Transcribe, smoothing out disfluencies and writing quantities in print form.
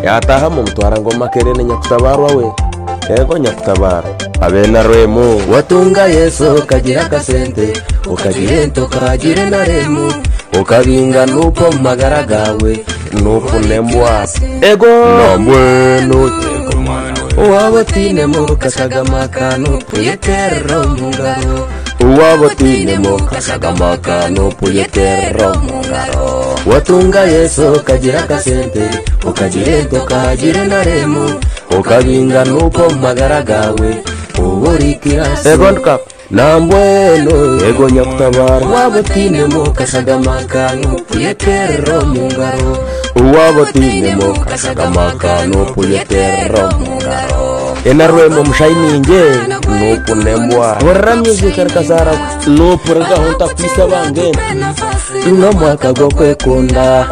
yataha mu mutwara ngoma kerene nyakutabarwa we ego nyakutabara abena rwemu watunga Yesu kagira kasente ukagira ento kagira na remu ukabinga nupo magara gawe nupo nembwa ego nambweno uwabotine mu kasagama nupo yetero mungaro uwabotine mu kasagama nupo yetero mungaro watunga Yesu kagira kasente ukagira ento kagira na remu ukabinga nupo magara gawe uburikira ego ndka nambweno ego nyakutabara wabotine mu kasagama nupo yetero mungaro uwabotine mu kasagama nupo yetero mungaro enarwemo mushayininge nupo nembwa warra music karkasara nupo rega honta kwisa bange no mwaka go kwekunda